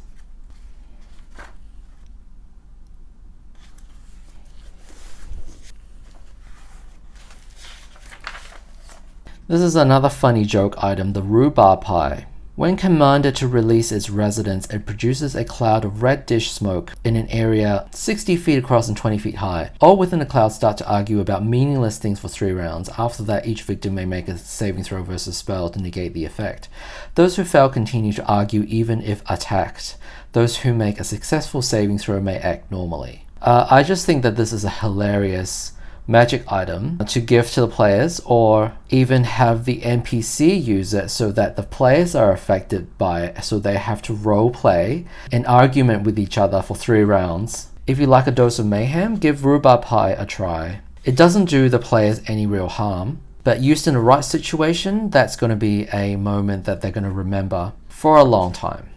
This is another funny joke item, the rhubarb pie. When commanded to release its residents, it produces a cloud of red dish smoke in an area 60 feet across and 20 feet high. All within the cloud start to argue about meaningless things for 3 rounds. After that, each victim may make a saving throw versus spell to negate the effect. Those who fail continue to argue even if attacked. Those who make a successful saving throw may act normally. I just think that this is a hilarious magic item to give to the players, or even have the NPC use it so that the players are affected by it, so they have to role play an argument with each other for 3 rounds. If you like a dose of mayhem, give rhubarb pie a try. It doesn't do the players any real harm, but used in the right situation, that's going to be a moment that they're going to remember for a long time.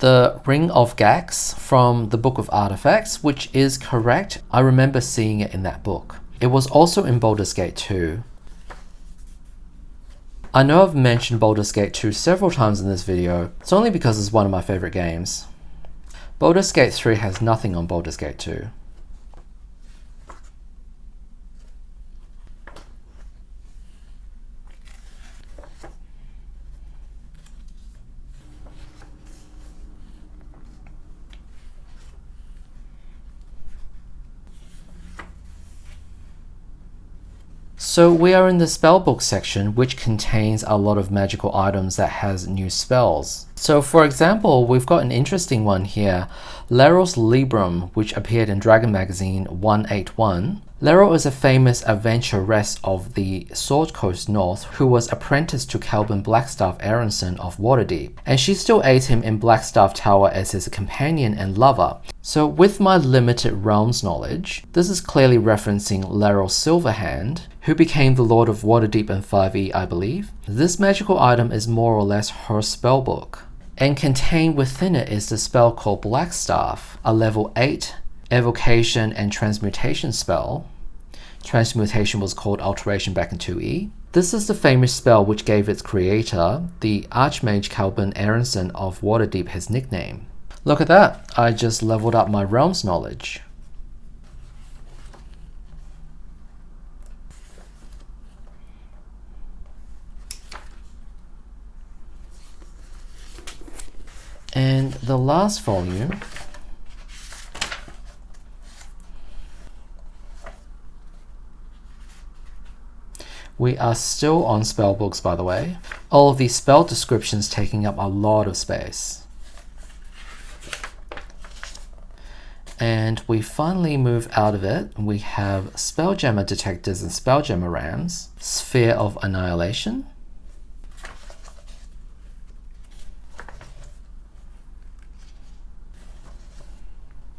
the Ring of Gax from the Book of Artifacts, which is correct. I remember seeing it in that book. It was also in Baldur's Gate 2. I know I've mentioned Baldur's Gate 2 several times in this video. It's only because it's one of my favorite games. Baldur's Gate 3 has nothing on Baldur's Gate 2. So we are in the spellbook section, which contains a lot of magical items that has new spells. So for example, we've got an interesting one here, Leryl's Librum, which appeared in Dragon Magazine 181. Leryl is a famous adventuress of the Sword Coast North who was apprenticed to Kelvin Blackstaff Aronson of Waterdeep, and she still aids him in Blackstaff Tower as his companion and lover. So with my limited realms knowledge, this is clearly referencing Leryl Silverhand, who became the Lord of Waterdeep in 5e, I believe. This magical item is more or less her spellbook, and contained within it is the spell called Blackstaff, a level 8 evocation and transmutation spell. Transmutation was called alteration back in 2e. This is the famous spell which gave its creator, the Archmage Kelvin Aronson of Waterdeep, his nickname. Look at that, I just leveled up my realms knowledge. And the last volume we are still on spellbooks, by the way. All of these spell descriptions taking up a lot of space. And we finally move out of it. We have Spelljammer Detectors and Spelljammer Rams, Sphere of Annihilation,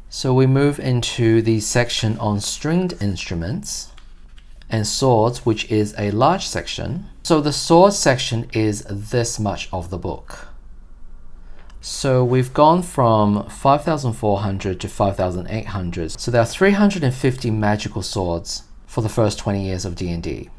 so we move into the section on stringed instruments and swords, which is a large section. So the sword section is this much of the book. So we've gone from 5,400 to 5,800. So there are 350 magical swords for the first 20 years of D&D.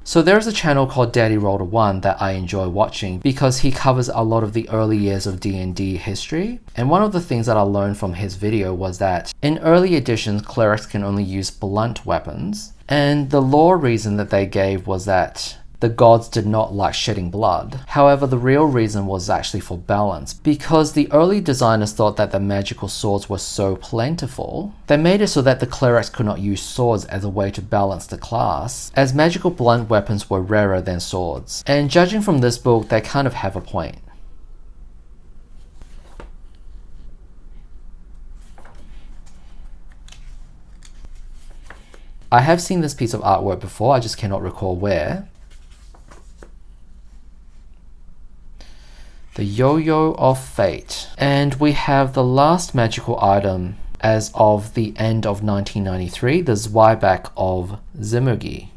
So there's a channel called Daddy Roller 1 that I enjoy watching because he covers a lot of the early years of D&D history. And one of the things that I learned from his video was that in early editions, clerics can only use blunt weapons. And the lore reason that they gave was that the gods did not like shedding blood. However, the real reason was actually for balance. Because the early designers thought that the magical swords were so plentiful, they made it so that the clerics could not use swords as a way to balance the class, as magical blunt weapons were rarer than swords. And judging from this book, they kind of have a point. I have seen this piece of artwork before, I just cannot recall where. The Yo-Yo of Fate. And we have the last magical item as of the end of 1993, the Zweiback of Zimmergi.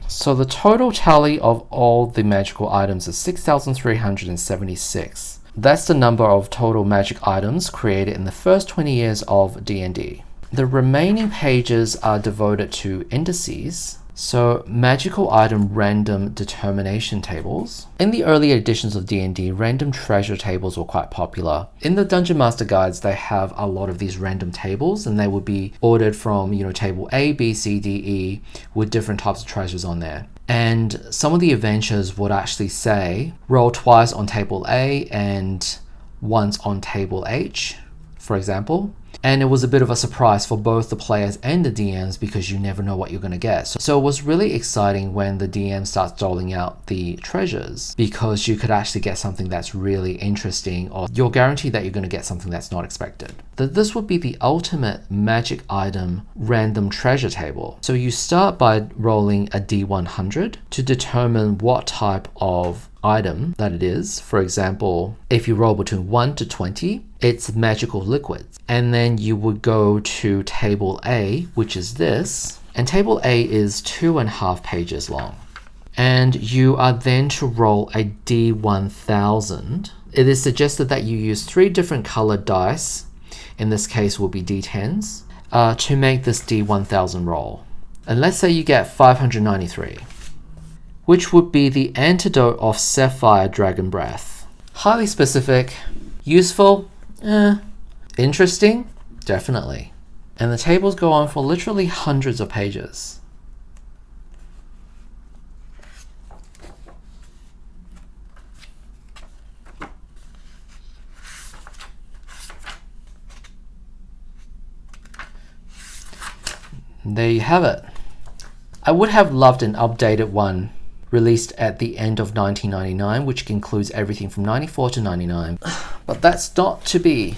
So the total tally of all the magical items is 6,376. That's the number of total magic items created in the first 20 years of D&D. The remaining pages are devoted to indices, so magical item random determination tables. In the early editions of D&D, random treasure tables were quite popular. In the Dungeon Master guides, they have a lot of these random tables, and they would be ordered from, table A, B, C, D, E, with different types of treasures on there. And some of the adventures would actually say, roll twice on table A and once on table H, for example. And it was a bit of a surprise for both the players and the DMs because you never know what you're going to get. So it was really exciting when the DM starts doling out the treasures because you could actually get something that's really interesting, or you're guaranteed that you're going to get something that's not expected. This would be the ultimate magic item random treasure table. So you start by rolling a D100 to determine what type of item that it is. For example, if you roll between 1 to 20, it's magical liquids. And then you would go to table A, which is this, and table A is 2.5 pages long. And you are then to roll a D1000. It is suggested that you use 3 different colored dice, in this case will be D10s, to make this D1000 roll. And let's say you get 593, which would be the antidote of Sapphire Dragon Breath. Highly specific, useful, interesting, definitely. And the tables go on for literally hundreds of pages. There you have it. I would have loved an updated one released at the end of 1999, which includes everything from 94 to 99, but that's not to be.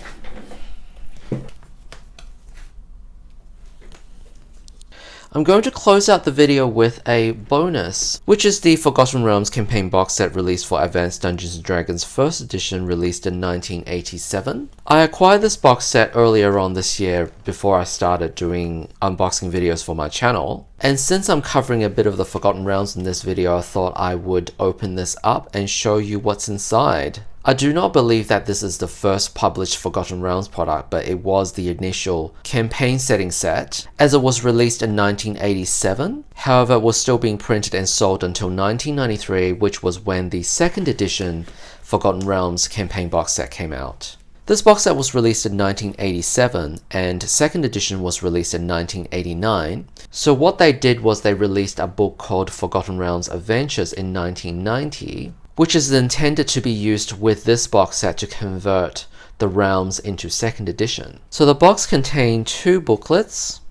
I'm going to close out the video with a bonus, which is the Forgotten Realms campaign box set released for Advanced Dungeons & Dragons 1st edition, released in 1987. I acquired this box set earlier on this year before I started doing unboxing videos for my channel. And since I'm covering a bit of the Forgotten Realms in this video, I thought I would open this up and show you what's inside. I do not believe that this is the first published Forgotten Realms product, but it was the initial campaign setting set, as it was released in 1987. However, it was still being printed and sold until 1993, which was when the 2nd edition Forgotten Realms campaign box set came out. This box set was released in 1987, and 2nd edition was released in 1989. So what they did was they released a book called Forgotten Realms Adventures in 1990, which is intended to be used with this box set to convert the realms into 2nd edition. So the box contained 2 booklets,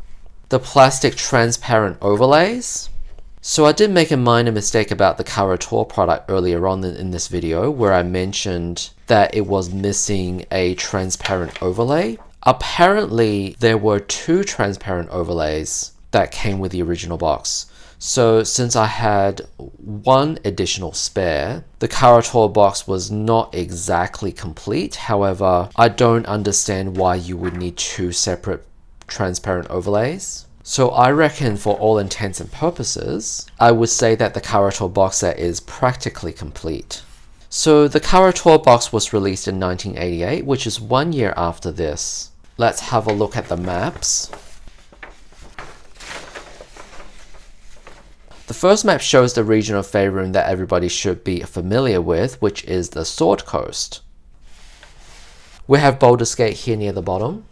the plastic transparent overlays. So I did make a minor mistake about the Kara-Tur product earlier on in this video, where I mentioned that it was missing a transparent overlay. Apparently there were 2 transparent overlays that came with the original box. So since I had 1 additional spare, the Kara-Tur box was not exactly complete. However, I don't understand why you would need 2 separate transparent overlays. So I reckon for all intents and purposes, I would say that the Kara-Tur box set is practically complete. So the Kara-Tur box was released in 1988, which is 1 year after this. Let's have a look at the maps. The first map shows the region of Faerun that everybody should be familiar with, which is the Sword Coast. We have Baldur's Gate here near the bottom.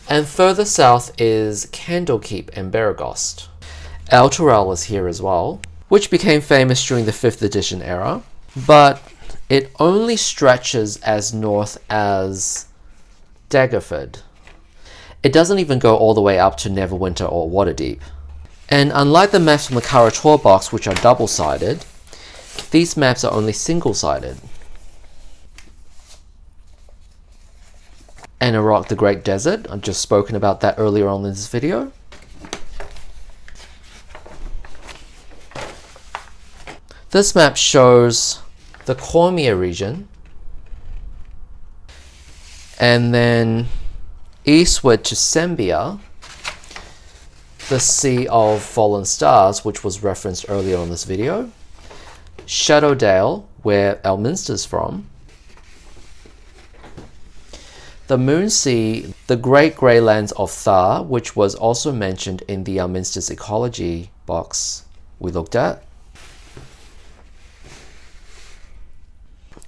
And further south is Candlekeep and Beregost. Elturel is here as well, which became famous during the 5th edition era, but it only stretches as north as Daggerford. It doesn't even go all the way up to Neverwinter or Waterdeep. And unlike the maps from the Kara-Tur box, which are double-sided, these maps are only single-sided. Anarok, the Great Desert, I've just spoken about that earlier on in this video. This map shows the Cormier region, and then eastward to Sembia, the Sea of Fallen Stars, which was referenced earlier on this video, Shadowdale, where Elminster's from, the Moonsea, the Great Greylands of Thar, which was also mentioned in the Elminster's Ecology box we looked at,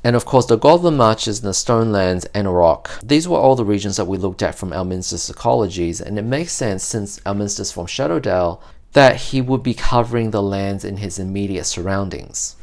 and of course the Goblin Marches and the Stonelands and Anarok. These were all the regions that we looked at from Elminster's Ecologies, and it makes sense, since Elminster's from Shadowdale, that he would be covering the lands in his immediate surroundings.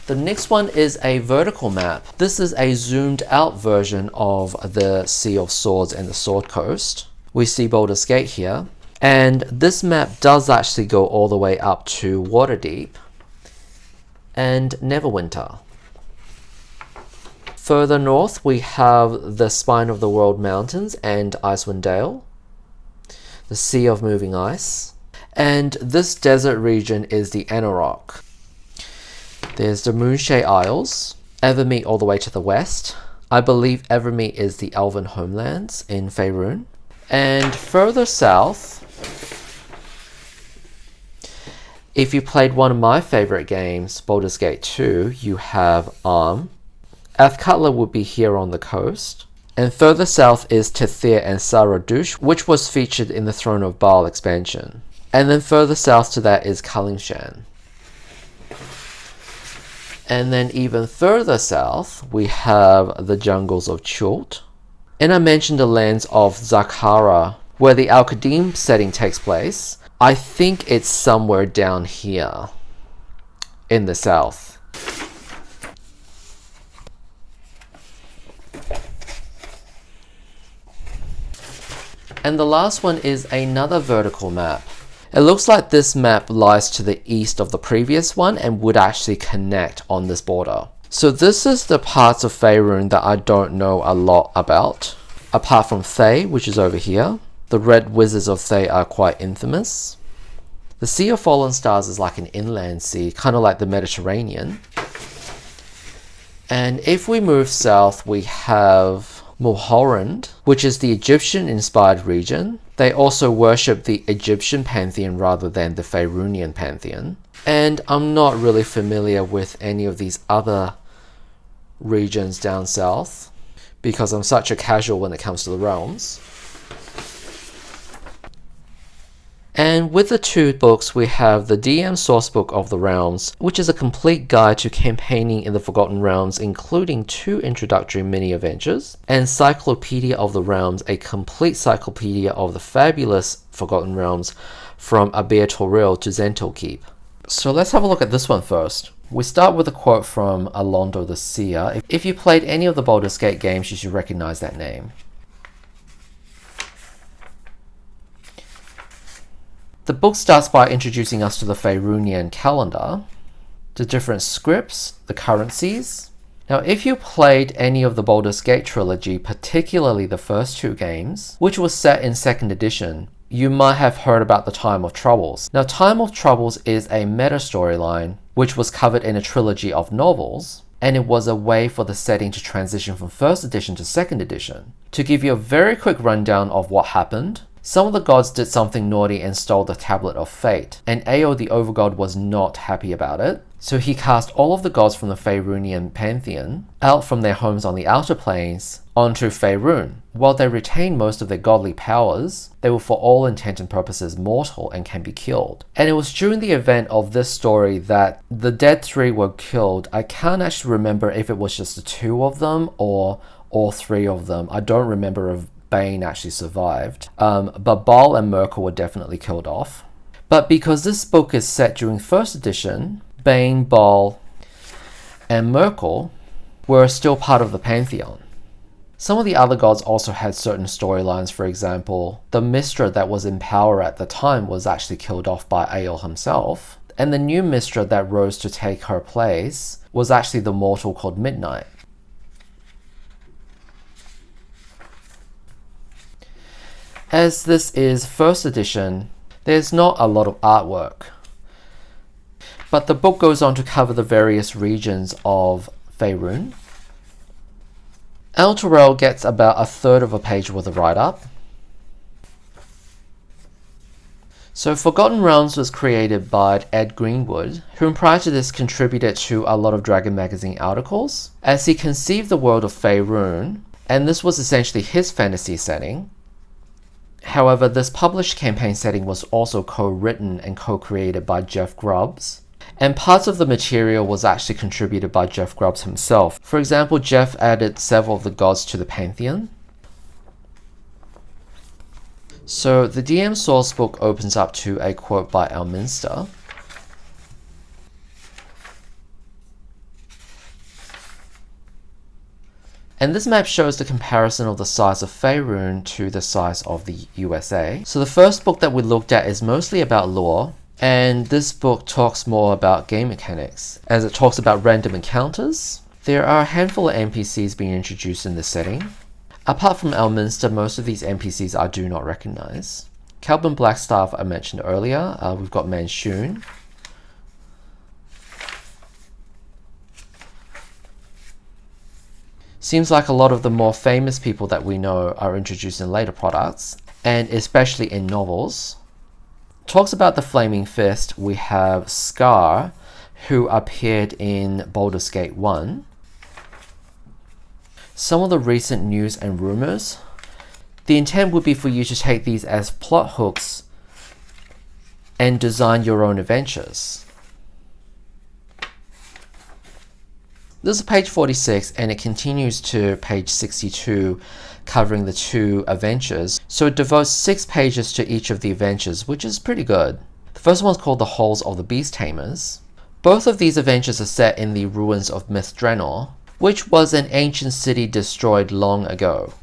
The next one is a vertical map. This is a zoomed out version of the Sea of Swords and the Sword Coast. We see Baldur's Gate here, and this map does actually go all the way up to Waterdeep and Neverwinter. Further north we have the Spine of the World Mountains and Icewind Dale, the Sea of Moving Ice, and this desert region is the Anarok. There's the Moonshae Isles, Evermeet all the way to the west, I believe Evermeet is the Elven homelands in Faerun. And further south, if you played one of my favorite games, Baldur's Gate 2, you have Athkatla would be here on the coast. And further south is Tethir and Saradush, which was featured in the Throne of Baal expansion. And then further south to that is Kalingshan. And then even further south, we have the jungles of Chult. And I mentioned the lands of Zakara, where the Al-Qadim setting takes place. I think it's somewhere down here in the south. And the last one is another vertical map. It looks like this map lies to the east of the previous one and would actually connect on this border. So this is the parts of Faerun that I don't know a lot about. Apart from Thay, which is over here. The Red Wizards of Thay are quite infamous. The Sea of Fallen Stars is like an inland sea, kind of like the Mediterranean. And if we move south, we have Mulhorand, which is the Egyptian-inspired region. They also worship the Egyptian pantheon rather than the Faerunian pantheon. And I'm not really familiar with any of these other regions down south because I'm such a casual when it comes to the realms. And with the two books, we have the DM Sourcebook of the Realms, which is a complete guide to campaigning in the Forgotten Realms, including 2 introductory mini-adventures, and Encyclopedia of the Realms, a complete cyclopedia of the fabulous Forgotten Realms from Abir Toril to Zentral Keep. So let's have a look at this one first. We start with a quote from Alondo the Seer. If you played any of the Baldur's Gate games, you should recognize that name. The book starts by introducing us to the Faerunian calendar, the different scripts, the currencies. Now, if you played any of the Baldur's Gate trilogy, particularly the first 2 games, which was set in 2nd edition, you might have heard about the Time of Troubles. Now, Time of Troubles is a meta storyline, which was covered in a trilogy of novels, and it was a way for the setting to transition from 1st edition to 2nd edition. To give you a very quick rundown of what happened, some of the gods did something naughty and stole the Tablet of Fate, and Ao the Overgod was not happy about it, so he cast all of the gods from the Faerunian pantheon out from their homes on the outer planes onto Faerun. While they retain most of their godly powers, they were for all intent and purposes mortal and can be killed. And it was during the event of this story that the dead 3 were killed. I can't actually remember if it was just the 2 of them or all 3 of them. I don't remember if Bane actually survived, but Baal and Merkel were definitely killed off. But because this book is set during 1st edition, Bane, Baal, and Merkel were still part of the pantheon. Some of the other gods also had certain storylines. For example, the Mistra that was in power at the time was actually killed off by Ael himself, and the new Mistra that rose to take her place was actually the mortal called Midnight. As this is 1st edition, there's not a lot of artwork, but the book goes on to cover the various regions of Faerun. Elturel gets about 1/3 of a page worth of write-up. So Forgotten Realms was created by Ed Greenwood, who prior to this contributed to a lot of Dragon Magazine articles, as he conceived the world of Faerun, and this was essentially his fantasy setting. However, this published campaign setting was also co-written and co-created by Jeff Grubbs, and parts of the material was actually contributed by Jeff Grubbs himself. For example, Jeff added several of the gods to the pantheon. So the DM Sourcebook opens up to a quote by Elminster. And this map shows the comparison of the size of Faerun to the size of the USA. So the first book that we looked at is mostly about lore, and this book talks more about game mechanics, as it talks about random encounters. There are a handful of NPCs being introduced in this setting. Apart from Elminster, most of these NPCs I do not recognize. Calvin Blackstaff I mentioned earlier. We've got Manshun. Seems like a lot of the more famous people that we know are introduced in later products, and especially in novels. Talks about the Flaming Fist, we have Scar, who appeared in Baldur's Gate 1. Some of the recent news and rumors. The intent would be for you to take these as plot hooks and design your own adventures. This is page 46 and it continues to page 62, covering the 2 adventures. So it devotes 6 pages to each of the adventures, which is pretty good. The first one's called The Halls of the Beast Tamers. Both of these adventures are set in the ruins of Mithranor, which was an ancient city destroyed long ago.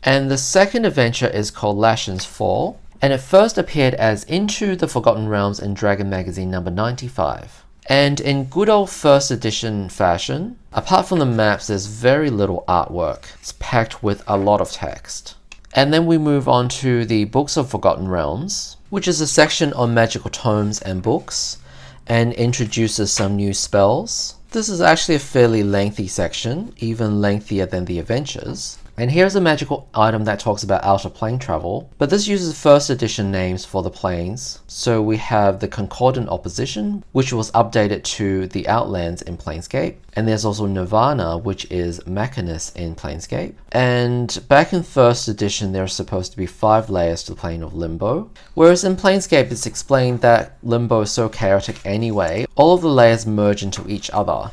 And the second adventure is called Lashen's Fall, and it first appeared as Into the Forgotten Realms in Dragon Magazine number 95. And in good old first edition fashion, apart from the maps, there's very little artwork. It's packed with a lot of text. And then we move on to the Books of Forgotten Realms, which is a section on magical tomes and books, and introduces some new spells. This is actually a fairly lengthy section, even lengthier than the adventures. And here's a magical item that talks about outer plane travel, but this uses first edition names for the planes. So we have the Concordant Opposition, which was updated to the Outlands in Planescape. And there's also Nirvana, which is Machinus in Planescape. And back in first edition, there's supposed to be 5 layers to the plane of Limbo. Whereas in Planescape, it's explained that Limbo is so chaotic anyway, all of the layers merge into each other.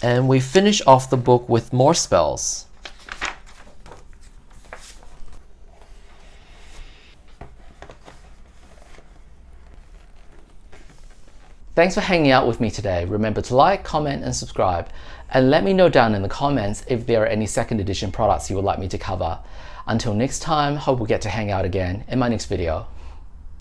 And we finish off the book with more spells. Thanks for hanging out with me today. Remember to like, comment, and subscribe. And let me know down in the comments if there are any second edition products you would like me to cover. Until next time, hope we get to hang out again in my next video.